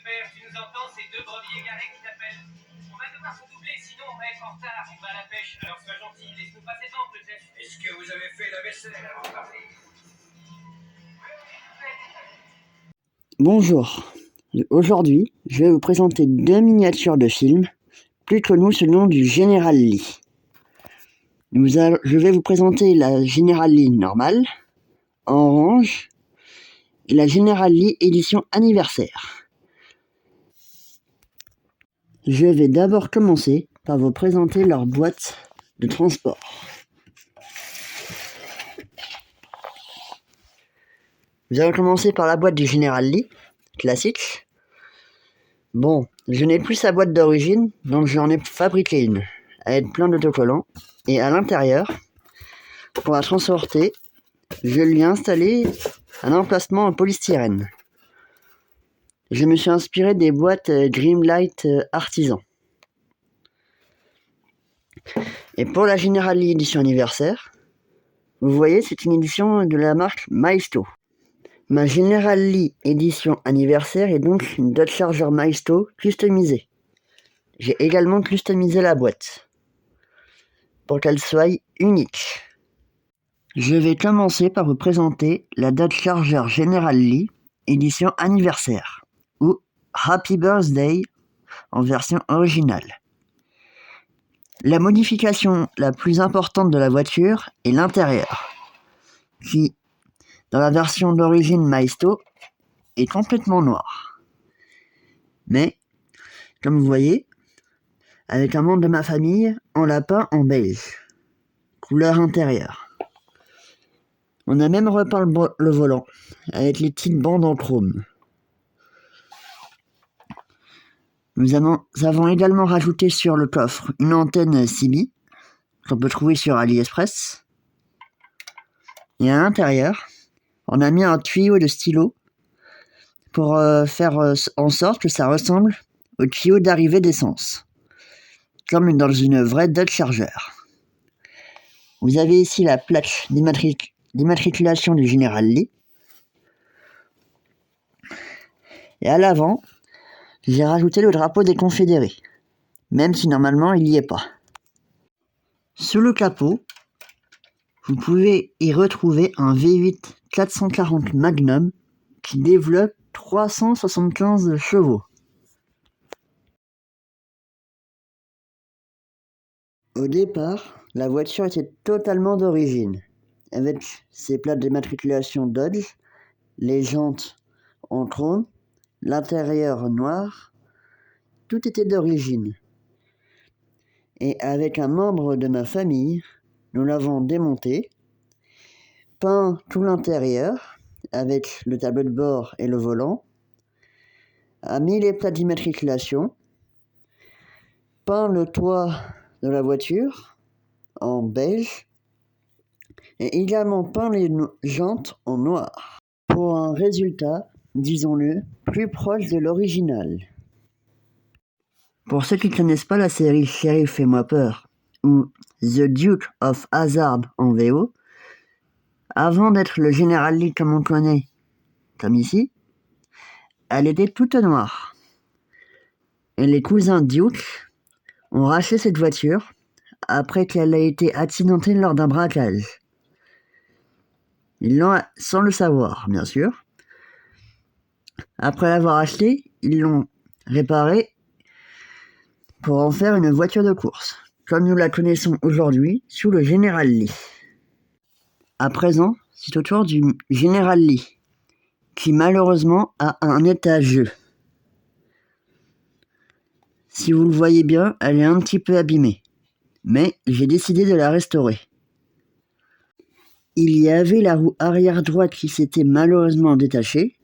père, tu nous entends, c'est deux brebis égarés qui t'appellent. On va devoir se doubler, sinon on va être en retard. On va à la pêche, alors sois gentil, laisse-nous passer devant, peut-être. Est-ce que vous avez fait la vaisselle avant de partir? Bonjour, aujourd'hui je vais vous présenter deux miniatures de films, plus connues sous le nom du General Lee. Je vais vous présenter la General Lee normale, en orange, et la General Lee édition anniversaire. Je vais d'abord commencer par vous présenter leur boîte de transport. Nous allons commencer par la boîte du General Lee, classique. Bon, je n'ai plus sa boîte d'origine, donc j'en ai fabriqué une, avec plein d'autocollants. Et à l'intérieur, pour la transporter, je lui ai installé un emplacement en polystyrène. Je me suis inspiré des boîtes Dreamlight Artisan. Et pour la General Lee édition anniversaire, vous voyez, c'est une édition de la marque Maisto. Ma General Lee édition anniversaire est donc une Dodge Charger Maisto customisée. J'ai également customisé la boîte pour qu'elle soit unique. Je vais commencer par vous présenter la Dodge Charger General Lee édition anniversaire, ou Happy Birthday en version originale. La modification la plus importante de la voiture est l'intérieur, qui, dans la version d'origine Maisto, est complètement noir. Mais, comme vous voyez, avec un membre de ma famille, on l'a peint en beige, couleur intérieure. On a même repeint le volant, avec les petites bandes en chrome. Nous avons également rajouté sur le coffre une antenne CB, qu'on peut trouver sur AliExpress. Et à l'intérieur, on a mis un tuyau de stylo pour faire en sorte que ça ressemble au tuyau d'arrivée d'essence, comme dans une vraie Dodge Charger. Vous avez ici la plaque d'immatriculation du General Lee. Et à l'avant, j'ai rajouté le drapeau des Confédérés, même si normalement il n'y est pas. Sous le capot, vous pouvez y retrouver un V8 440 Magnum qui développe 375 chevaux. Au départ, la voiture était totalement d'origine, avec ses plaques d'immatriculation Dodge, les jantes en chrome, l'intérieur noir, tout était d'origine. Et avec un membre de ma famille, nous l'avons démonté, peint tout l'intérieur, avec le tableau de bord et le volant, a mis les plaques d'immatriculation, peint le toit de la voiture en beige, et également peint les jantes en noir, pour un résultat, disons-le, plus proche de l'original. Pour ceux qui ne connaissent pas la série Sheriff Fais-moi peur, ou The Duke of Hazzard en VO, avant d'être le General Lee comme on connaît, comme ici, elle était toute noire. Et les cousins Duke ont racheté cette voiture après qu'elle ait été accidentée lors d'un braquage. Ils l'ont, sans le savoir, bien sûr. Après l'avoir achetée, ils l'ont réparée pour en faire une voiture de course, comme nous la connaissons aujourd'hui sous le General Lee. À présent, c'est au tour du General Lee, qui malheureusement a un étageux. Si vous le voyez bien, elle est un petit peu abîmée, mais j'ai décidé de la restaurer. Il y avait la roue arrière droite qui s'était malheureusement détachée,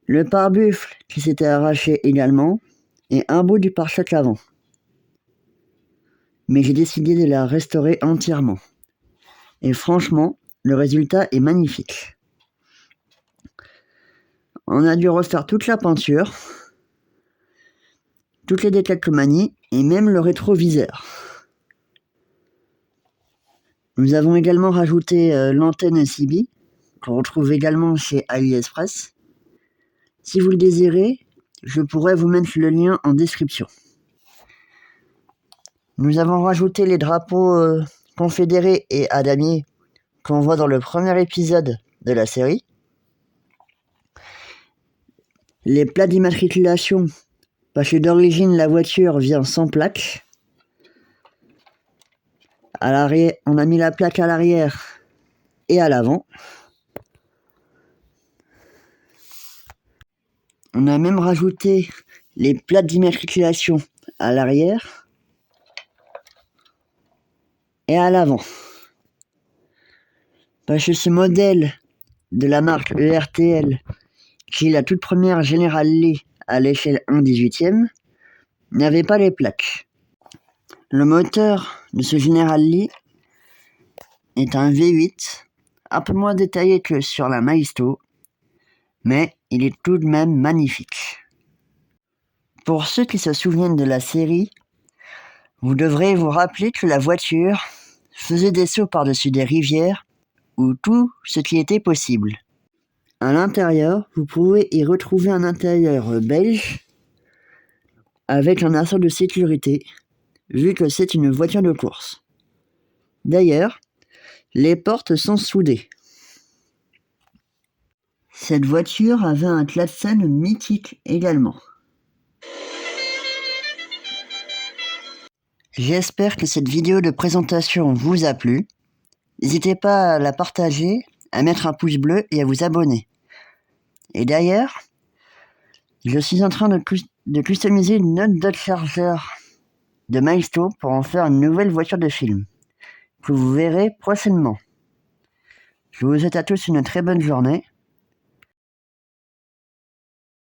le pare-buffle qui s'était arraché également, et un bout du pare-choc avant. Mais j'ai décidé de la restaurer entièrement. Et franchement, le résultat est magnifique. On a dû refaire toute la peinture, toutes les décalcomanies et même le rétroviseur. Nous avons également rajouté l'antenne CB, qu'on retrouve également chez AliExpress. Si vous le désirez, je pourrais vous mettre le lien en description. Nous avons rajouté les drapeaux confédérés et à damier qu'on voit dans le premier épisode de la série. Les plaques d'immatriculation, parce que d'origine la voiture vient sans plaque. À l'arrière, on a mis la plaque à l'arrière et à l'avant. On a même rajouté les plaques d'immatriculation à l'arrière et à l'avant. Parce que ce modèle de la marque ERTL, qui est la toute première General Lee à l'échelle 1/18e, n'avait pas les plaques. Le moteur de ce General Lee est un V8, un peu moins détaillé que sur la Maisto, mais il est tout de même magnifique. Pour ceux qui se souviennent de la série, vous devrez vous rappeler que la voiture faisait des sauts par-dessus des rivières ou tout ce qui était possible. À l'intérieur, vous pouvez y retrouver un intérieur beige avec un assort de sécurité, vu que c'est une voiture de course. D'ailleurs, les portes sont soudées. Cette voiture avait un klaxon mythique également. J'espère que cette vidéo de présentation vous a plu. N'hésitez pas à la partager, à mettre un pouce bleu et à vous abonner. Et d'ailleurs, je suis en train de customiser une note de chargeur de Maisto pour en faire une nouvelle voiture de film, que vous verrez prochainement. Je vous souhaite à tous une très bonne journée.